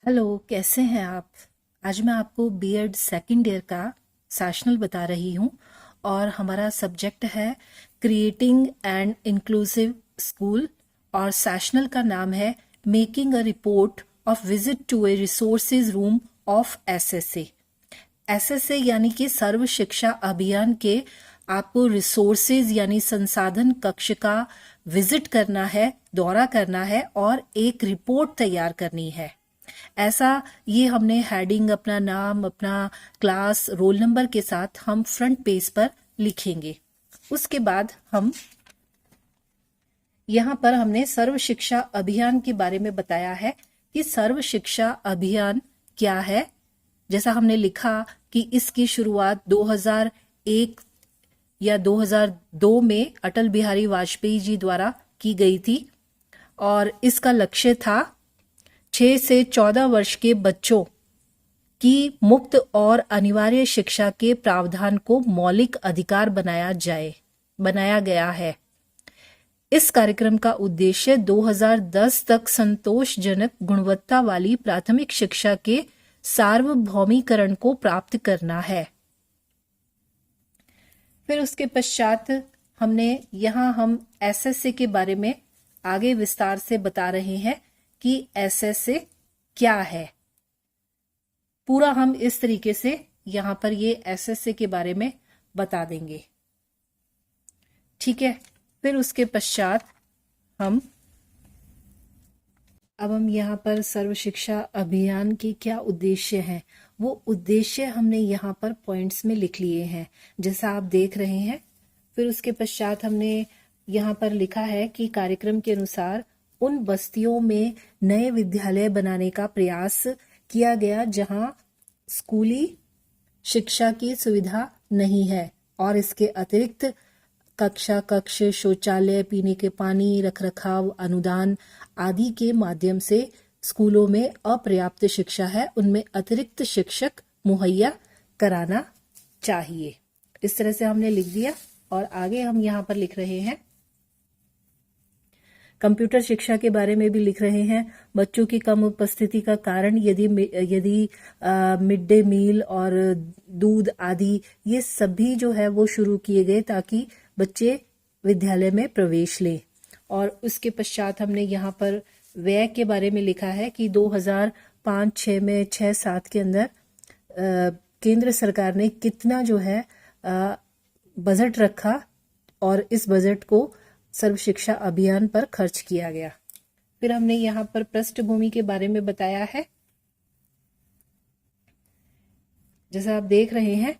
Hello, कैसे हैं आप? आज मैं आपको बीएड सेकंड ईयर का सेशनल बता रही हूँ और हमारा सब्जेक्ट है क्रिएटिंग एंड इंक्लूसिव स्कूल और सेशनल का नाम है making a report of visit to a resources room of SSA. SSA यानी कि सर्व शिक्षा अभियान के आपको रिसोर्सेज यानी संसाधन कक्ष का विजिट करना है, दौरा करना है और एक रिपोर्ट तैयार करनी है। ऐसा ये हमने हेडिंग, अपना नाम, अपना क्लास, रोल नंबर के साथ हम फ्रंट पेज पर लिखेंगे। उसके बाद हम यहाँ पर हमने सर्व शिक्षा अभियान के बारे में बताया है कि सर्व शिक्षा अभियान क्या है। जैसा हमने लिखा कि इसकी शुरुआत 2001 या 2002 में अटल बिहारी वाजपेयी जी द्वारा की गई थी और इसका लक्ष्य था 6 से 14 वर्ष के बच्चों की मुक्त और अनिवार्य शिक्षा के प्रावधान को मौलिक अधिकार बनाया गया है। इस कार्यक्रम का उद्देश्य 2010 तक संतोषजनक गुणवत्ता वाली प्राथमिक शिक्षा के सार्वभौमिकरण को प्राप्त करना है। फिर उसके पश्चात हम एसएसए के बारे में आगे विस्तार से बता रहे हैं कि एसएसए क्या है। पूरा हम इस तरीके से यहां पर ये एसएसए के बारे में बता देंगे, ठीक है। फिर उसके पश्चात हम यहाँ पर सर्व शिक्षा अभियान के क्या उद्देश्य हैं, वो उद्देश्य हमने यहाँ पर पॉइंट्स में लिख लिए हैं, जैसा आप देख रहे हैं। फिर उसके पश्चात हमने यहाँ पर लिखा है कि कार्यक्रम के अनुसार उन बस्तियों में नए विद्यालय बनाने का प्रयास किया गया जहां स्कूली शिक्षा की सुविधा नहीं है और इसके अतिरिक्त कक्षा कक्ष, शौचालय, पीने के पानी, रखरखाव, अनुदान आदि के माध्यम से स्कूलों में अपर्याप्त शिक्षा है, उनमें अतिरिक्त शिक्षक मुहैया कराना चाहिए। इस तरह से हमने लिख दिया और आगे हम यहाँ पर लिख रहे हैं कंप्यूटर शिक्षा के बारे में भी लिख रहे हैं। बच्चों की कम उपस्थिति का कारण यदि मिड डे मील और दूध आदि ये सभी जो है वो शुरू किए गए ताकि बच्चे विद्यालय में प्रवेश लें। और उसके पश्चात हमने यहाँ पर व्यय के बारे में लिखा है कि 2005-6 में 6-7 के अंदर केंद्र सरकार ने कितना जो है बजट रखा और इस बजट को सर्व शिक्षा अभियान पर खर्च किया गया। फिर हमने यहाँ पर पृष्ठभूमि के बारे में बताया है। जैसा आप देख रहे हैं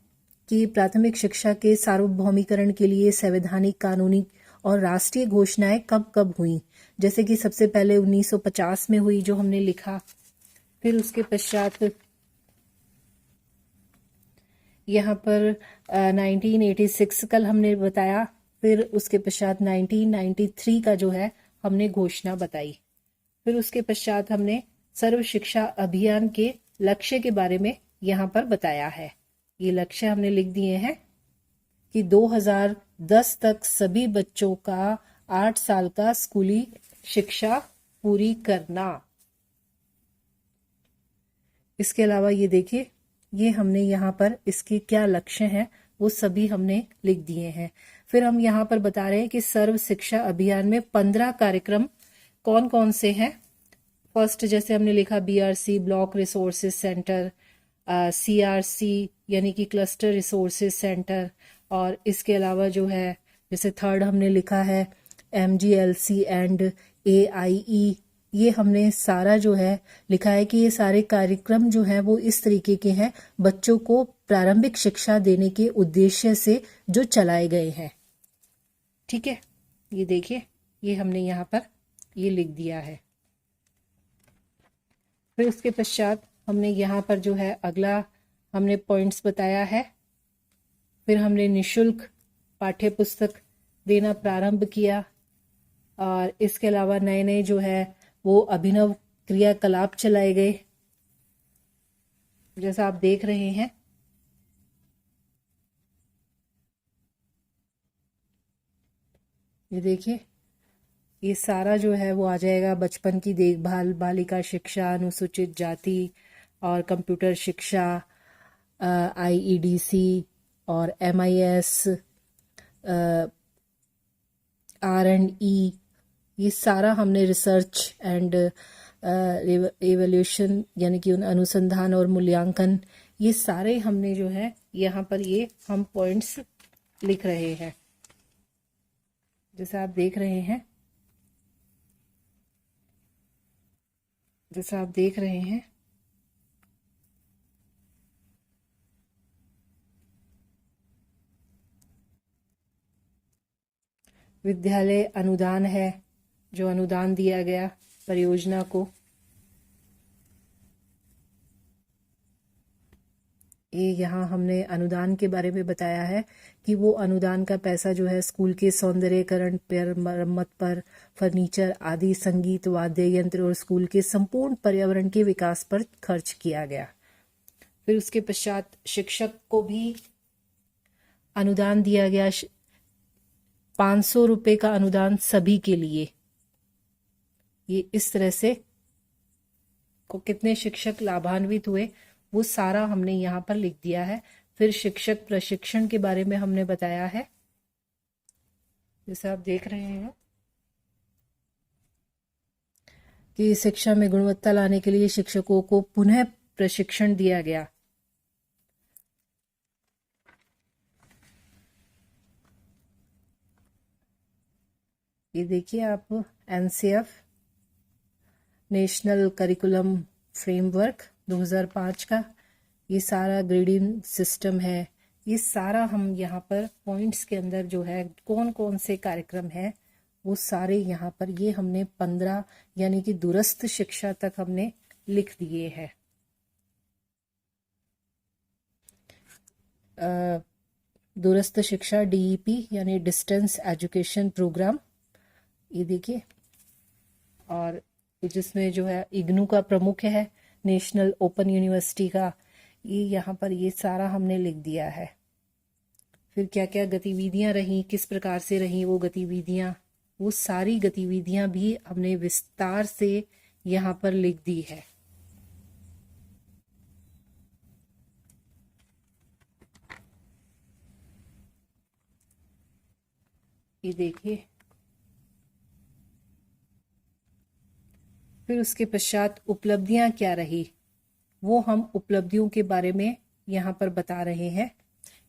कि प्राथमिक शिक्षा के सार्वभौमिकरण के लिए संवैधानिक, कानूनी और राष्ट्रीय घोषणाएं कब कब हुई, जैसे कि सबसे पहले 1950 में हुई, जो हमने लिखा। फिर उसके पश्चात यहाँ पर 1986 कल हमने बताया। फिर उसके पश्चात 1993 का जो है हमने घोषणा बताई। फिर उसके पश्चात हमने सर्व शिक्षा अभियान के लक्ष्य के बारे में यहाँ पर बताया है। ये लक्ष्य हमने लिख दिए हैं कि 2010 तक सभी बच्चों का 8 साल का स्कूली शिक्षा पूरी करना। इसके अलावा ये देखिए, ये हमने यहाँ पर इसके क्या लक्ष्य हैं वो सभी हमने लिख दिए हैं। फिर हम यहाँ पर बता रहे हैं कि सर्व शिक्षा अभियान में 15 कार्यक्रम कौन कौन से हैं। फर्स्ट जैसे हमने लिखा BRC, block resources centre, CRC यानी कि क्लस्टर रिसोर्सेज सेंटर, और इसके अलावा जो है जैसे थर्ड हमने लिखा है एमजीएलसी एंड एआईई। ये हमने सारा जो है लिखा है कि ये सारे कार्यक्रम जो हैं वो इस तरीके के हैं, बच्चों को प्रारंभिक शिक्षा देने के उद्देश्य से जो चलाए गए हैं, ठीक है। ये देखिए, ये हमने यहाँ पर ये लिख दिया है। फिर उसके पश्चात हमने यहाँ पर जो है अगला हमने पॉइंट्स बताया है। फिर हमने निशुल्क पाठ्य पुस्तक देना प्रारंभ किया और इसके अलावा नए नए जो है वो अभिनव क्रियाकलाप चलाए गए, जैसा आप देख रहे हैं। ये देखिए, ये सारा जो है वो आ जाएगा बचपन की देखभाल, बालिका शिक्षा, अनुसूचित जाति और कंप्यूटर शिक्षा, आईईडीसी और एमआईएस, R&E, ये सारा हमने रिसर्च एंड एवोल्यूशन यानी कि अनुसंधान और मूल्यांकन, ये सारे हमने जो है यहाँ पर ये हम पॉइंट्स लिख रहे हैं जैसा आप देख रहे हैं, जैसा आप देख रहे हैं। विद्यालय अनुदान है, जो अनुदान दिया गया परियोजना को, ये यहाँ हमने अनुदान के बारे में बताया है कि वो अनुदान का पैसा जो है स्कूल के सौंदर्यीकरण पर, मरम्मत पर, फर्नीचर आदि, संगीत, वाद्य यंत्र और स्कूल के संपूर्ण पर्यावरण के विकास पर खर्च किया गया। फिर उसके पश्चात शिक्षक को भी अनुदान दिया गया, 500 रुपए का अनुदान सभी के लिए। ये इस तरह से को कितने शिक्षक लाभान्वित हुए वो सारा हमने यहाँ पर लिख दिया है। फिर शिक्षक प्रशिक्षण के बारे में हमने बताया है, जैसे आप देख रहे हैं कि शिक्षा में गुणवत्ता लाने के लिए शिक्षकों को पुनः प्रशिक्षण दिया गया। ये देखिए आप, एनसीएफ नेशनल करिकुलम फ्रेमवर्क 2005 का ये सारा ग्रेडिंग सिस्टम है। ये सारा हम यहाँ पर पॉइंट्स के अंदर जो है कौन कौन से कार्यक्रम है वो सारे यहाँ पर ये हमने 15 यानी कि दूरस्थ शिक्षा तक हमने लिख दिए हैं। दूरस्थ शिक्षा DEP यानी डिस्टेंस एजुकेशन प्रोग्राम, ये देखिए, और जिसमें जो है इग्नू का प्रमुख है, नेशनल ओपन यूनिवर्सिटी का, ये यहाँ पर ये सारा हमने लिख दिया है। फिर क्या क्या गतिविधियां रही, किस प्रकार से रही वो गतिविधियां, वो सारी गतिविधियां भी हमने विस्तार से यहाँ पर लिख दी है। ये देखिए, फिर उसके पश्चात उपलब्धियां क्या रही, वो हम उपलब्धियों के बारे में यहाँ पर बता रहे हैं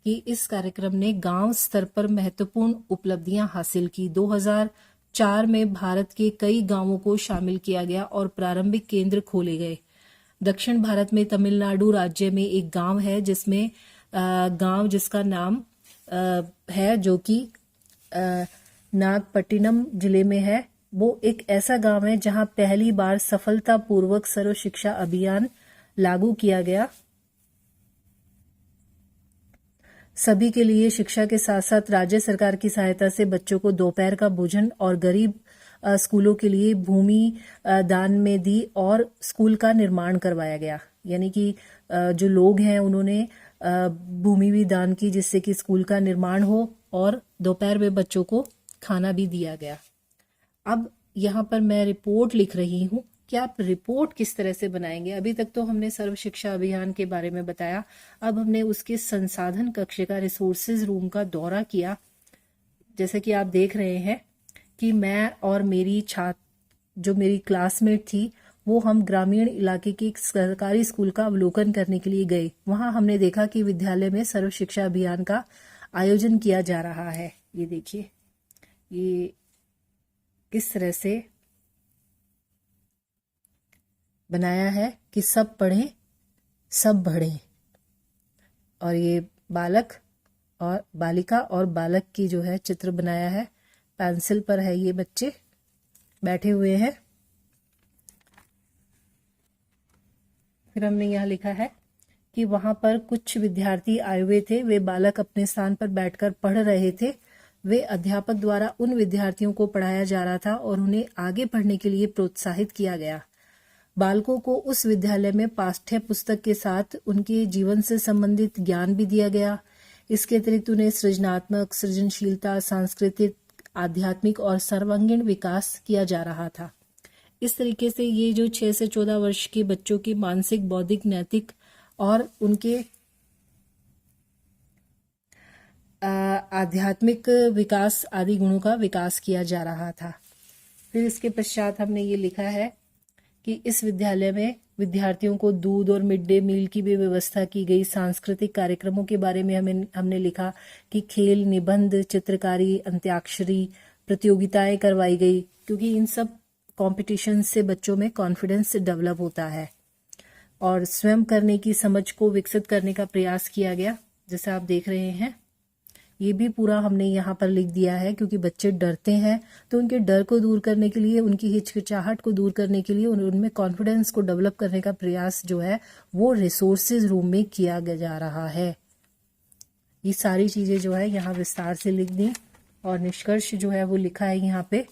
कि इस कार्यक्रम ने गांव स्तर पर महत्वपूर्ण उपलब्धियां हासिल की। 2004 में भारत के कई गांवों को शामिल किया गया और प्रारंभिक केंद्र खोले गए। दक्षिण भारत में तमिलनाडु राज्य में एक गांव है जिसमें गांव जिसका नाम है, जो कि नागपट्टिनम जिले में है। वो एक ऐसा गांव है जहां पहली बार सफलतापूर्वक सर्व शिक्षा अभियान लागू किया गया। सभी के लिए शिक्षा के साथ साथ राज्य सरकार की सहायता से बच्चों को दोपहर का भोजन और गरीब स्कूलों के लिए भूमि दान में दी और स्कूल का निर्माण करवाया गया। यानी कि जो लोग हैं उन्होंने भूमि भी दान की जिससे कि स्कूल का निर्माण हो और दोपहर में बच्चों को खाना भी दिया गया। अब यहाँ पर मैं रिपोर्ट लिख रही हूँ कि आप रिपोर्ट किस तरह से बनाएंगे। अभी तक तो हमने सर्व शिक्षा अभियान के बारे में बताया, अब हमने उसके संसाधन कक्ष का, रिसोर्सेज रूम का दौरा किया। जैसे कि आप देख रहे हैं कि मैं और मेरी छात्र जो मेरी क्लासमेट थी वो हम ग्रामीण इलाके के एक सरकारी स्कूल का अवलोकन करने के लिए गए। वहां हमने देखा कि विद्यालय में सर्व शिक्षा अभियान का आयोजन किया जा रहा है। ये देखिए, ये किस तरह से बनाया है कि सब पढ़ें सब बढ़ें। और ये बालक और बालिका और बालक की जो है चित्र बनाया है, पेंसिल पर है, ये बच्चे बैठे हुए हैं। फिर हमने यहाँ लिखा है कि वहां पर कुछ विद्यार्थी आए हुए थे, वे बालक अपने स्थान पर बैठकर पढ़ रहे थे। वे अध्यापक द्वारा उन विद्यार्थियों को पढ़ाया जा रहा था और उन्हें आगे पढ़ने के लिए प्रोत्साहित किया गया। बालकों को उस विद्यालय में पाठ्य पुस्तक के साथ उनके जीवन से संबंधित ज्ञान भी दिया गया। इसके अतिरिक्त उन्हें सृजनात्मक, सृजनशीलता, सांस्कृतिक आध्यात्मिक और सर्वांगीण विकास किया जा रहा था। इस तरीके से ये जो 6 से 14 वर्ष के बच्चों की मानसिक, बौद्धिक, नैतिक और उनके आध्यात्मिक विकास आदि गुणों का विकास किया जा रहा था। फिर इसके पश्चात हमने ये लिखा है कि इस विद्यालय में विद्यार्थियों को दूध और मिड डे मील की भी व्यवस्था की गई। सांस्कृतिक कार्यक्रमों के बारे में हमने लिखा कि खेल, निबंध, चित्रकारी, अंत्याक्षरी प्रतियोगिताएं करवाई गई, क्योंकि इन सब कॉम्पिटिशन से बच्चों में कॉन्फिडेंस डेवलप होता है और स्वयं करने की समझ को विकसित करने का प्रयास किया गया। जैसे आप देख रहे हैं, ये भी पूरा हमने यहाँ पर लिख दिया है, क्योंकि बच्चे डरते हैं तो उनके डर को दूर करने के लिए, उनकी हिचकिचाहट को दूर करने के लिए, उनमें कॉन्फिडेंस को डेवलप करने का प्रयास जो है वो रिसोर्सेज रूम में किया जा रहा है। ये सारी चीजें जो है यहाँ विस्तार से लिख दी और निष्कर्ष जो है वो लिखा है यहाँ पे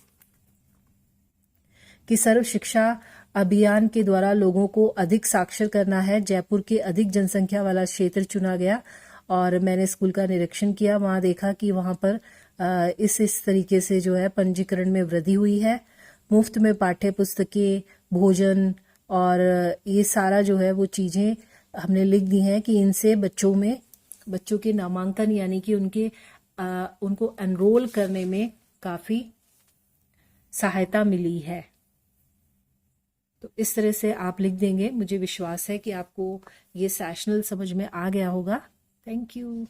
कि सर्व शिक्षा अभियान के द्वारा लोगों को अधिक साक्षर करना है। जयपुर के अधिक जनसंख्या वाला क्षेत्र चुना गया और मैंने स्कूल का निरीक्षण किया, वहां देखा कि वहां पर इस तरीके से जो है पंजीकरण में वृद्धि हुई है। मुफ्त में पाठ्य पुस्तकें, भोजन और ये सारा जो है वो चीजें हमने लिख दी हैं कि इनसे बच्चों के नामांकन यानी कि उनको एनरोल करने में काफी सहायता मिली है। तो इस तरह से आप लिख देंगे। मुझे विश्वास है कि आपको ये सेशनल समझ में आ गया होगा। Thank you.